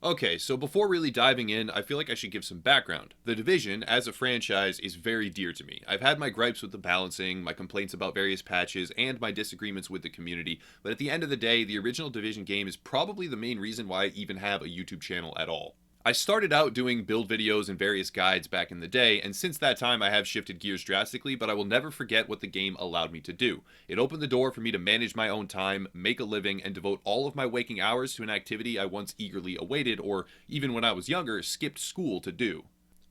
Okay, so before really diving in, I feel like I should give some background. The Division, as a franchise, is very dear to me. I've had my gripes with the balancing, my complaints about various patches, and my disagreements with the community, but at the end of the day, the original Division game is probably the main reason why I even have a YouTube channel at all. I started out doing build videos and various guides back in the day, and since that time I have shifted gears drastically, but I will never forget what the game allowed me to do. It opened the door for me to manage my own time, make a living, and devote all of my waking hours to an activity I once eagerly awaited, or even when I was younger, skipped school to do.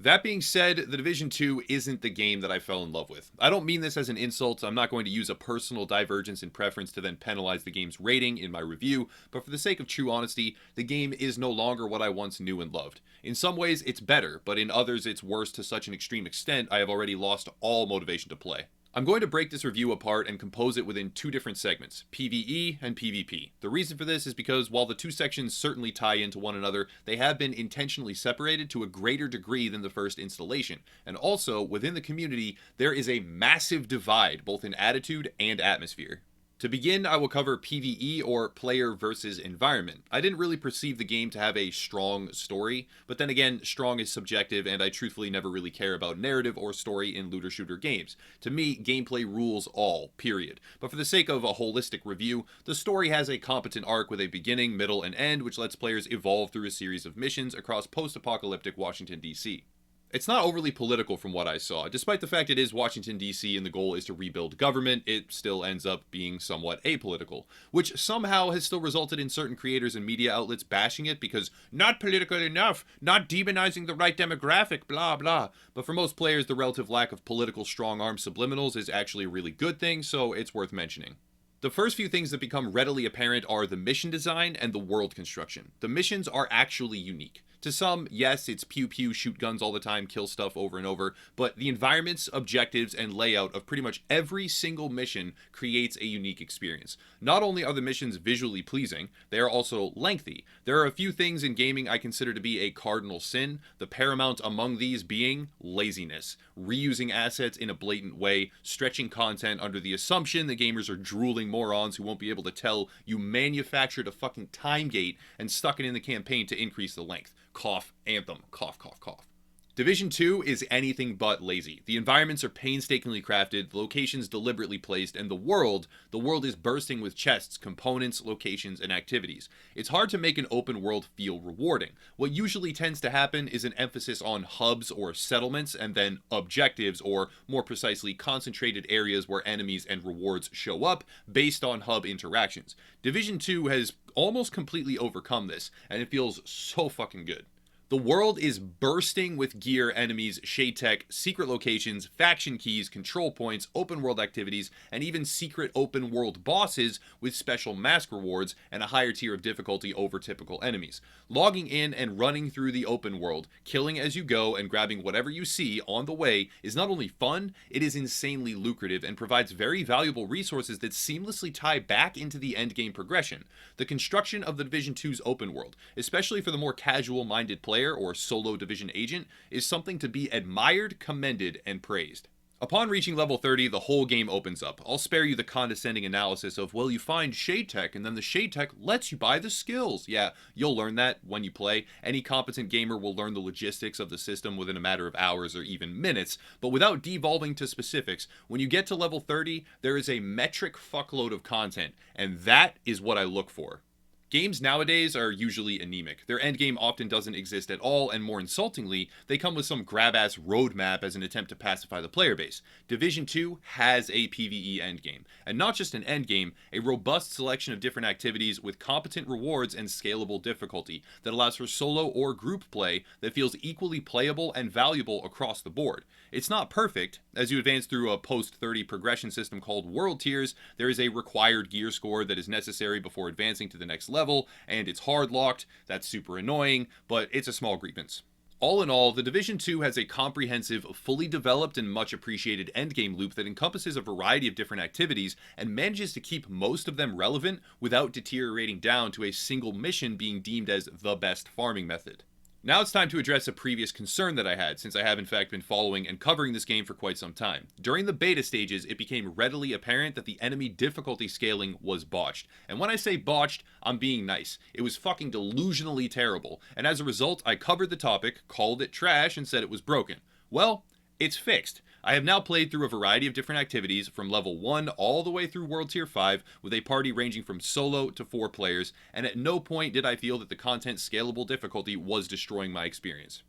That being said, The Division 2 isn't the game that I fell in love with. I don't mean this as an insult. I'm not going to use a personal divergence in preference to then penalize the game's rating in my review, but for the sake of true honesty, the game is no longer what I once knew and loved. In some ways, it's better, but in others, it's worse to such an extreme extent I have already lost all motivation to play. I'm going to break this review apart and compose it within two different segments, PvE and PvP. The reason for this is because while the two sections certainly tie into one another, they have been intentionally separated to a greater degree than the first installation. And also, within the community, there is a massive divide both in attitude and atmosphere. To begin, I will cover PvE, or player versus environment. I didn't really perceive the game to have a strong story, but then again, strong is subjective, and I truthfully never really care about narrative or story in looter shooter games. To me, gameplay rules all, period. But for the sake of a holistic review, the story has a competent arc with a beginning, middle, and end, which lets players evolve through a series of missions across post-apocalyptic Washington, D.C. It's not overly political from what I saw. Despite the fact it is Washington, D.C. and the goal is to rebuild government, it still ends up being somewhat apolitical, which somehow has still resulted in certain creators and media outlets bashing it because not political enough, not demonizing the right demographic, blah blah. But for most players, the relative lack of political strong-arm subliminals is actually a really good thing, so it's worth mentioning. The first few things that become readily apparent are the mission design and the world construction. The missions are actually unique. To some, yes, it's pew pew, shoot guns all the time, kill stuff over and over, but the environments, objectives, and layout of pretty much every single mission creates a unique experience. Not only are the missions visually pleasing, they are also lengthy. There are a few things in gaming I consider to be a cardinal sin, the paramount among these being laziness. Reusing assets in a blatant way, stretching content under the assumption that gamers are drooling morons who won't be able to tell you manufactured a fucking time gate and stuck it in the campaign to increase the length. Cough, Anthem, cough, cough, cough. Division 2 is anything but lazy. The environments are painstakingly crafted, the locations deliberately placed, and the world is bursting with chests, components, locations, and activities. It's hard to make an open world feel rewarding. What usually tends to happen is an emphasis on hubs or settlements, and then objectives, or more precisely, concentrated areas where enemies and rewards show up based on hub interactions. Division 2 has almost completely overcome this, and it feels so fucking good. The world is bursting with gear, enemies, shade tech, secret locations, faction keys, control points, open world activities, and even secret open world bosses with special mask rewards and a higher tier of difficulty over typical enemies. Logging in and running through the open world, killing as you go, and grabbing whatever you see on the way is not only fun, it is insanely lucrative and provides very valuable resources that seamlessly tie back into the endgame progression. The construction of the Division 2's open world, especially for the more casual-minded player or solo Division agent, is something to be admired, commended, and praised. Upon reaching level 30, the whole game opens up. I'll spare you the condescending analysis of, well, you find shade tech and then the shade tech lets you buy the skills. Yeah, you'll learn that when you play. Any competent gamer will learn the logistics of the system within a matter of hours or even minutes, but without devolving to specifics, when you get to level 30, there is a metric fuckload of content, and that is what I look for. Games nowadays are usually anemic. Their endgame often doesn't exist at all, and more insultingly, they come with some grab-ass roadmap as an attempt to pacify the player base. Division 2 has a PvE endgame, and not just an endgame, a robust selection of different activities with competent rewards and scalable difficulty that allows for solo or group play that feels equally playable and valuable across the board. It's not perfect. As you advance through a post-30 progression system called World Tiers, there is a required gear score that is necessary before advancing to the next level, and it's hard locked. That's super annoying, but it's a small grievance. All in all, the Division 2 has a comprehensive, fully developed, and much appreciated endgame loop that encompasses a variety of different activities and manages to keep most of them relevant without deteriorating down to a single mission being deemed as the best farming method. Now it's time to address a previous concern that I had, since I have in fact been following and covering this game for quite some time. During the beta stages, it became readily apparent that the enemy difficulty scaling was botched. And when I say botched, I'm being nice. It was fucking delusionally terrible, and as a result, I covered the topic, called it trash, and said it was broken. Well, it's fixed. I have now played through a variety of different activities from level 1 all the way through World Tier 5 with a party ranging from solo to 4 players, and at no point did I feel that the content scalable difficulty was destroying my experience.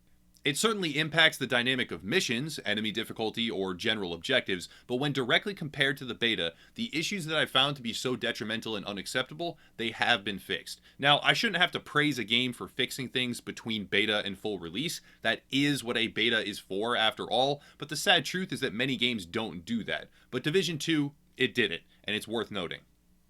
It certainly impacts the dynamic of missions, enemy difficulty, or general objectives, but when directly compared to the beta, the issues that I found to be so detrimental and unacceptable, they have been fixed. Now, I shouldn't have to praise a game for fixing things between beta and full release. That is what a beta is for, after all, but the sad truth is that many games don't do that. But Division 2, it did it, and it's worth noting.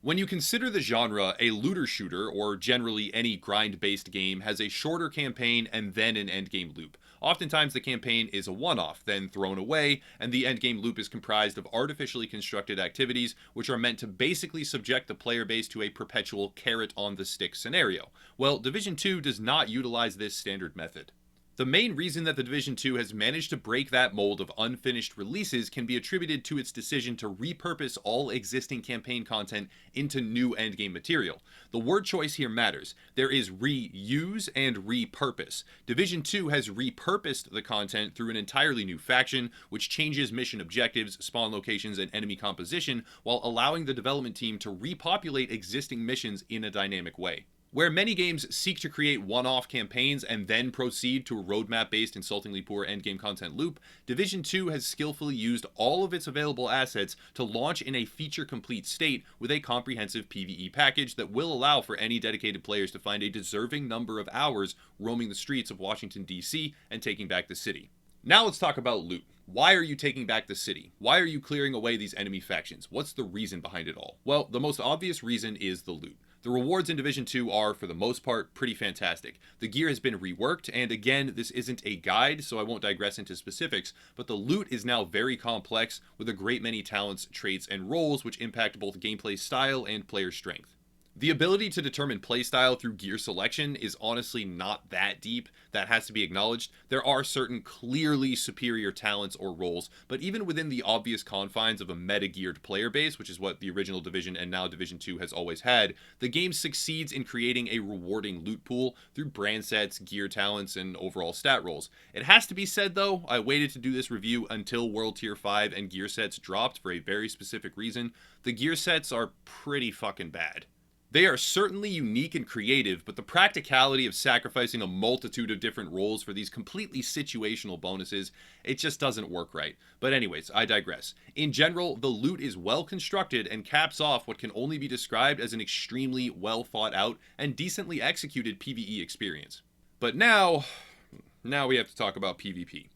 When you consider the genre, a looter shooter, or generally any grind-based game, has a shorter campaign and then an endgame loop. Oftentimes the campaign is a one-off, then thrown away, and the endgame loop is comprised of artificially constructed activities which are meant to basically subject the player base to a perpetual carrot-on-the-stick scenario. Well, Division 2 does not utilize this standard method. The main reason that the Division 2 has managed to break that mold of unfinished releases can be attributed to its decision to repurpose all existing campaign content into new endgame material. The word choice here matters. There is reuse and repurpose. Division 2 has repurposed the content through an entirely new faction, which changes mission objectives, spawn locations, and enemy composition, while allowing the development team to repopulate existing missions in a dynamic way. Where many games seek to create one-off campaigns and then proceed to a roadmap-based insultingly poor endgame content loop, Division 2 has skillfully used all of its available assets to launch in a feature-complete state with a comprehensive PvE package that will allow for any dedicated players to find a deserving number of hours roaming the streets of Washington, D.C. and taking back the city. Now let's talk about loot. Why are you taking back the city? Why are you clearing away these enemy factions? What's the reason behind it all? Well, the most obvious reason is the loot. The rewards in Division 2 are, for the most part, pretty fantastic. The gear has been reworked, and again, this isn't a guide, so I won't digress into specifics, but the loot is now very complex, with a great many talents, traits, and roles which impact both gameplay style and player strength. The ability to determine playstyle through gear selection is honestly not that deep. That has to be acknowledged. There are certain clearly superior talents or roles, but even within the obvious confines of a meta-geared player base, which is what the original Division and now Division 2 has always had, the game succeeds in creating a rewarding loot pool through brand sets, gear talents, and overall stat rolls. It has to be said though, I waited to do this review until World Tier 5 and gear sets dropped for a very specific reason. The gear sets are pretty fucking bad. They are certainly unique and creative, but the practicality of sacrificing a multitude of different roles for these completely situational bonuses, it just doesn't work right. But anyways, I digress. In general, the loot is well constructed and caps off what can only be described as an extremely well thought out and decently executed PvE experience. But now we have to talk about PvP.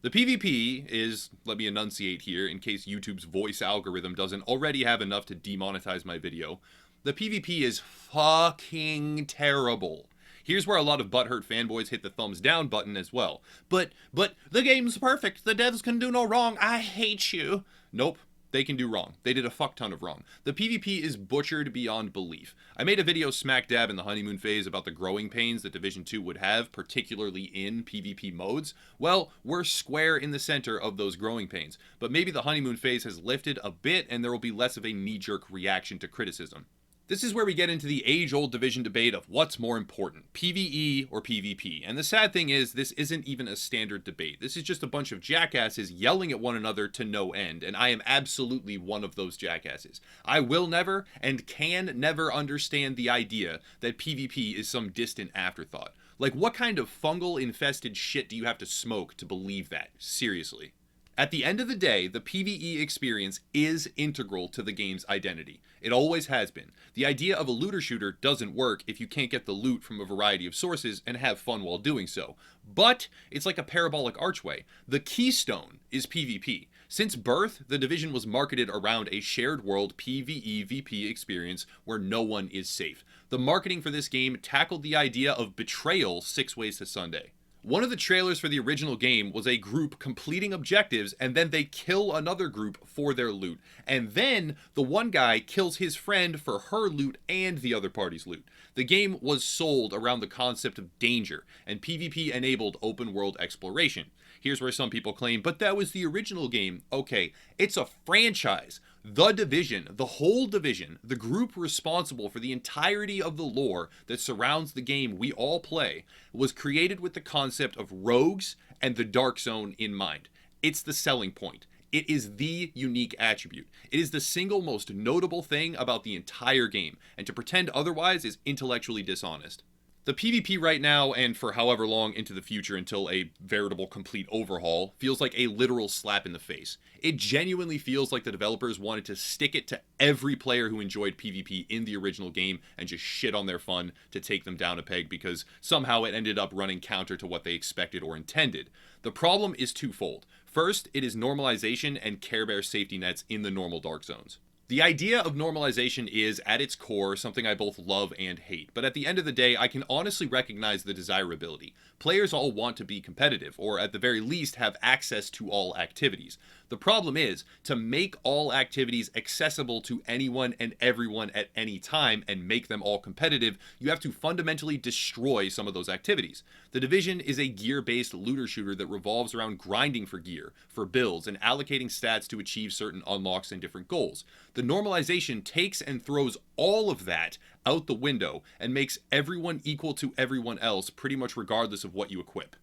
The PvP is, let me enunciate here in case YouTube's voice algorithm doesn't already have enough to demonetize my video. The PvP is fucking terrible. Here's where a lot of butthurt fanboys hit the thumbs down button as well. But the game's perfect. The devs can do no wrong. I hate you. Nope. They can do wrong. They did a fuck ton of wrong. The PvP is butchered beyond belief. I made a video smack dab in the honeymoon phase about the growing pains that Division 2 would have, particularly in PvP modes. Well, we're square in the center of those growing pains, but maybe the honeymoon phase has lifted a bit and there will be less of a knee-jerk reaction to criticism. This is where we get into the age-old Division debate of what's more important, PvE or PvP. And the sad thing is, this isn't even a standard debate. This is just a bunch of jackasses yelling at one another to no end, and I am absolutely one of those jackasses. I will never and can never understand the idea that PvP is some distant afterthought. Like, what kind of fungal-infested shit do you have to smoke to believe that? Seriously. At the end of the day, the PvE experience is integral to the game's identity. It always has been. The idea of a looter shooter doesn't work if you can't get the loot from a variety of sources and have fun while doing so. But it's like a parabolic archway. The keystone is PvP. Since birth, the Division was marketed around a shared world PvE-VP experience where no one is safe. The marketing for this game tackled the idea of betrayal 6 ways to Sunday. One of the trailers for the original game was a group completing objectives and then they kill another group for their loot. And then the one guy kills his friend for her loot and the other party's loot. The game was sold around the concept of danger, and PvP enabled open world exploration. Here's where some people claim, but that was the original game. Okay, it's a franchise. The Division, the whole Division, the group responsible for the entirety of the lore that surrounds the game we all play, was created with the concept of rogues and the Dark Zone in mind. It's the selling point. It is the unique attribute. It is the single most notable thing about the entire game, and to pretend otherwise is intellectually dishonest. The PvP right now, and for however long into the future until a veritable complete overhaul, feels like a literal slap in the face. It genuinely feels like the developers wanted to stick it to every player who enjoyed PvP in the original game and just shit on their fun to take them down a peg because somehow it ended up running counter to what they expected or intended. The problem is twofold. First, it is normalization and Care Bear safety nets in the normal Dark Zones. The idea of normalization is, at its core, something I both love and hate, but at the end of the day, I can honestly recognize the desirability. Players all want to be competitive, or at the very least have access to all activities. The problem is, to make all activities accessible to anyone and everyone at any time and make them all competitive, you have to fundamentally destroy some of those activities. The Division is a gear-based looter shooter that revolves around grinding for gear, for builds, and allocating stats to achieve certain unlocks and different goals. The normalization takes and throws all of that out the window and makes everyone equal to everyone else pretty much regardless of what you equip.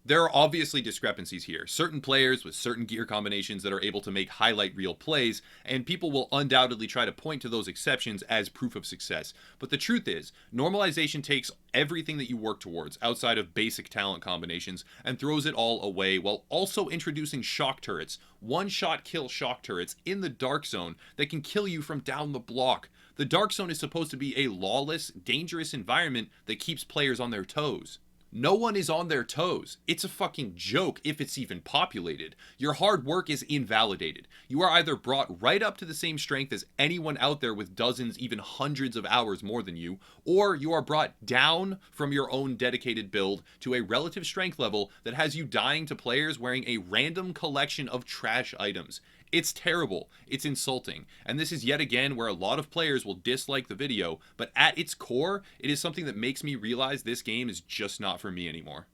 There are obviously discrepancies here. Certain players with certain gear combinations that are able to make highlight reel plays, and people will undoubtedly try to point to those exceptions as proof of success. But the truth is, normalization takes everything that you work towards outside of basic talent combinations and throws it all away while also introducing shock turrets, one-shot kill shock turrets in the Dark Zone that can kill you from down the block. The Dark Zone is supposed to be a lawless, dangerous environment that keeps players on their toes. No one is on their toes. It's a fucking joke if it's even populated. Your hard work is invalidated. You are either brought right up to the same strength as anyone out there with dozens, even hundreds of hours more than you, or you are brought down from your own dedicated build to a relative strength level that has you dying to players wearing a random collection of trash items. It's terrible, it's insulting, and this is yet again where a lot of players will dislike the video, but at its core, it is something that makes me realize this game is just not for me anymore.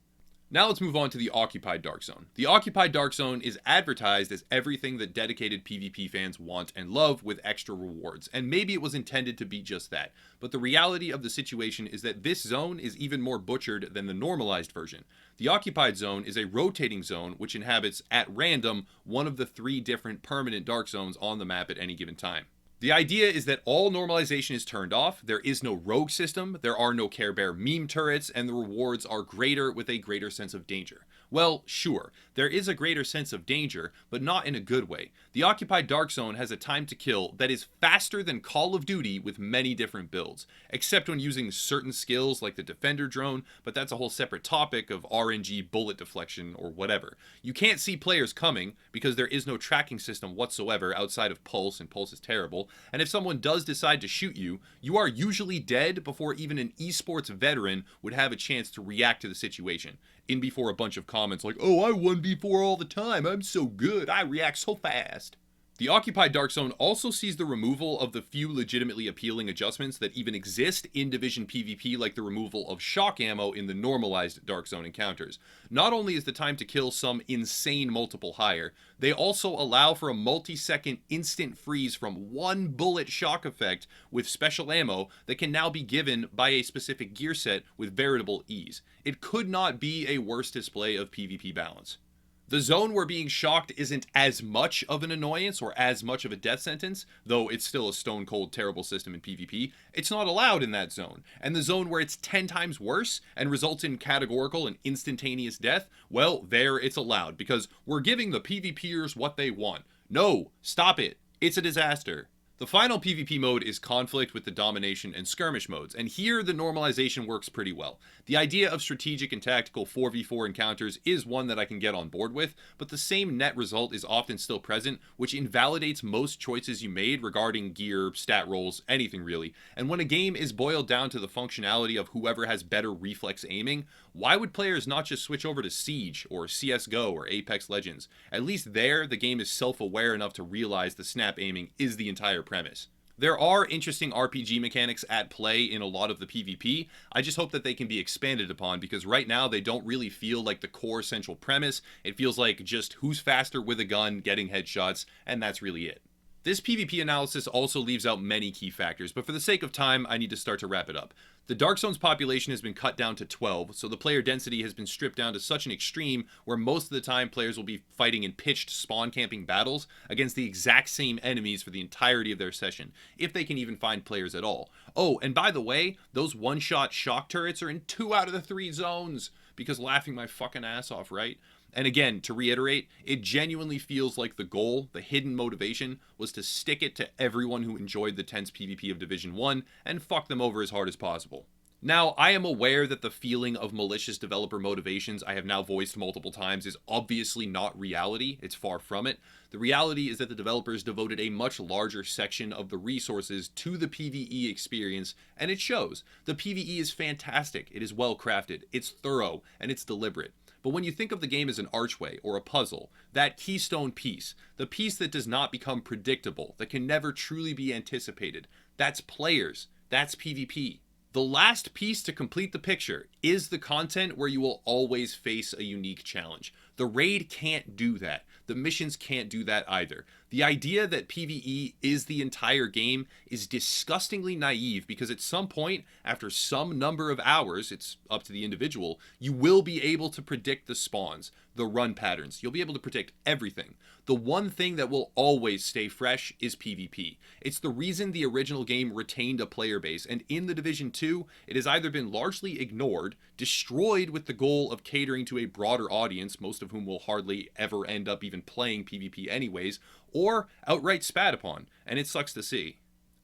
Now let's move on to the Occupied Dark Zone. The Occupied Dark Zone is advertised as everything that dedicated PvP fans want and love with extra rewards, and maybe it was intended to be just that, but the reality of the situation is that this zone is even more butchered than the normalized version. The Occupied Zone is a rotating zone which inhabits, at random, one of the 3 different permanent Dark Zones on the map at any given time. The idea is that all normalization is turned off, there is no rogue system, there are no Care Bear meme turrets, and the rewards are greater with a greater sense of danger. Well, sure, there is a greater sense of danger, but not in a good way. The Occupied Dark Zone has a time to kill that is faster than Call of Duty with many different builds, except when using certain skills like the Defender drone, but that's a whole separate topic of RNG bullet deflection or whatever. You can't see players coming because there is no tracking system whatsoever outside of Pulse, and Pulse is terrible, and if someone does decide to shoot you, you are usually dead before even an esports veteran would have a chance to react to the situation. In before a bunch of comments like, "Oh, I 1v4 all the time, I'm so good, I react so fast." The Occupied Dark Zone also sees the removal of the few legitimately appealing adjustments that even exist in Division PvP, like the removal of shock ammo in the normalized Dark Zone encounters. Not only is the time to kill some insane multiple higher, they also allow for a multi-second instant freeze from 1 bullet shock effect with special ammo that can now be given by a specific gear set with veritable ease. It could not be a worse display of PvP balance. The zone where being shocked isn't as much of an annoyance or as much of a death sentence, though it's still a stone cold terrible system in PvP, it's not allowed in that zone. And the zone where it's 10 times worse and results in categorical and instantaneous death, well, there it's allowed, because we're giving the PvPers what they want. No, stop it. It's a disaster. The final PvP mode is conflict with the domination and skirmish modes, and here the normalization works pretty well. The idea of strategic and tactical 4v4 encounters is one that I can get on board with, but the same net result is often still present, which invalidates most choices you made regarding gear, stat rolls, anything really. And when a game is boiled down to the functionality of whoever has better reflex aiming, why would players not just switch over to Siege or CSGO or Apex Legends? At least there, the game is self-aware enough to realize the snap aiming is the entire premise. There are interesting RPG mechanics at play in a lot of the PvP. I just hope that they can be expanded upon, because right now they don't really feel like the core central premise. It feels like just who's faster with a gun, getting headshots, and that's really it. This PvP analysis also leaves out many key factors, but for the sake of time, I need to start to wrap it up. The Dark Zone's population has been cut down to 12, so the player density has been stripped down to such an extreme where most of the time players will be fighting in pitched spawn camping battles against the exact same enemies for the entirety of their session, if they can even find players at all. Oh, and by the way, those one-shot shock turrets are in 2 out of the 3 zones, because laughing my fucking ass off, right? And again, to reiterate, it genuinely feels like the goal, the hidden motivation, was to stick it to everyone who enjoyed the tense PvP of Division 1 and fuck them over as hard as possible. Now, I am aware that the feeling of malicious developer motivations I have now voiced multiple times is obviously not reality. It's far from it. The reality is that the developers devoted a much larger section of the resources to the PvE experience, and it shows. The PvE is fantastic, it is well crafted, it's thorough, and it's deliberate. But when you think of the game as an archway or a puzzle, that keystone piece, the piece that does not become predictable, that can never truly be anticipated, that's players, that's PvP. The last piece to complete the picture is the content where you will always face a unique challenge. The raid can't do that. The missions can't do that either. The idea that PvE is the entire game is disgustingly naive, because at some point, after some number of hours, it's up to the individual, you will be able to predict the spawns, the run patterns. You'll be able to predict everything. The one thing that will always stay fresh is PvP. It's the reason the original game retained a player base, and in the Division 2, it has either been largely ignored, destroyed with the goal of catering to a broader audience, most of whom will hardly ever end up even playing PvP anyways, or outright spat upon, and it sucks to see.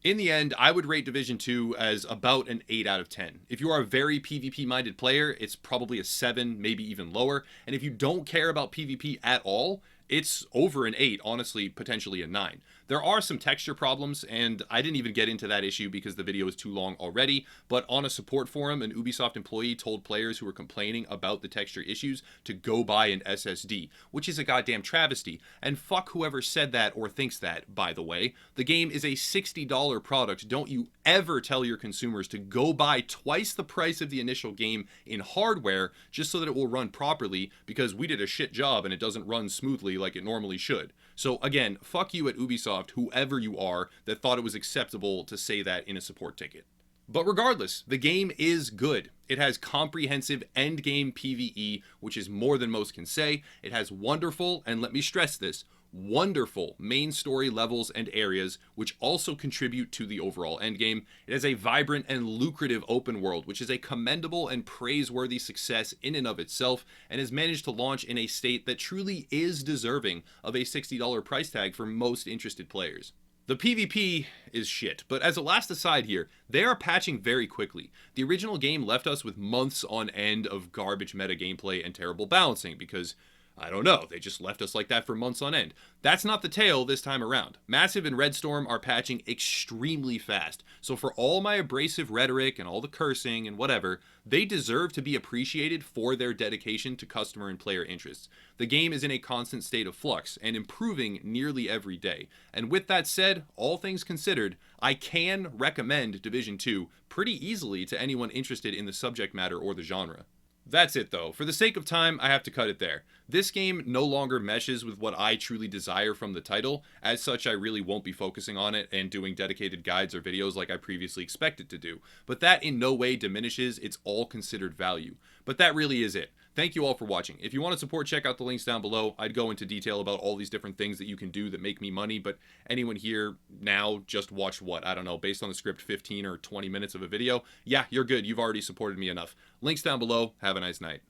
In the end, I would rate Division 2 as about an 8 out of 10. If you are a very PvP-minded player, it's probably a 7, maybe even lower, and if you don't care about PvP at all, it's over an 8, honestly, potentially a 9. There are some texture problems, and I didn't even get into that issue because the video is too long already, but on a support forum, an Ubisoft employee told players who were complaining about the texture issues to go buy an SSD, which is a goddamn travesty, and fuck whoever said that or thinks that, by the way. The game is a $60 product. Don't you ever tell your consumers to go buy twice the price of the initial game in hardware just so that it will run properly, because we did a shit job and it doesn't run smoothly like it normally should. So again, fuck you at Ubisoft, whoever you are, that thought it was acceptable to say that in a support ticket. But regardless, the game is good. It has comprehensive endgame PvE, which is more than most can say. It has wonderful, and let me stress this, wonderful main story levels and areas, which also contribute to the overall endgame. It has a vibrant and lucrative open world, which is a commendable and praiseworthy success in and of itself, and has managed to launch in a state that truly is deserving of a $60 price tag for most interested players. The PvP is shit, but as a last aside here, they are patching very quickly. The original game left us with months on end of garbage meta gameplay and terrible balancing, because I don't know, they just left us like that for months on end. That's not the tale this time around. Massive and Red Storm are patching extremely fast, so for all my abrasive rhetoric and all the cursing and whatever, they deserve to be appreciated for their dedication to customer and player interests. The game is in a constant state of flux and improving nearly every day. And with that said, all things considered, I can recommend Division 2 pretty easily to anyone interested in the subject matter or the genre. That's it though. For the sake of time, I have to cut it there. This game no longer meshes with what I truly desire from the title. As such, I really won't be focusing on it and doing dedicated guides or videos like I previously expected to do. But that in no way diminishes its all considered value. But that really is it. Thank you all for watching. If you want to support, check out the links down below. I'd go into detail about all these different things that you can do that make me money, but anyone here now just watched what, I don't know, based on the script 15 or 20 minutes of a video? Yeah, you're good. You've already supported me enough. Links down below. Have a nice night.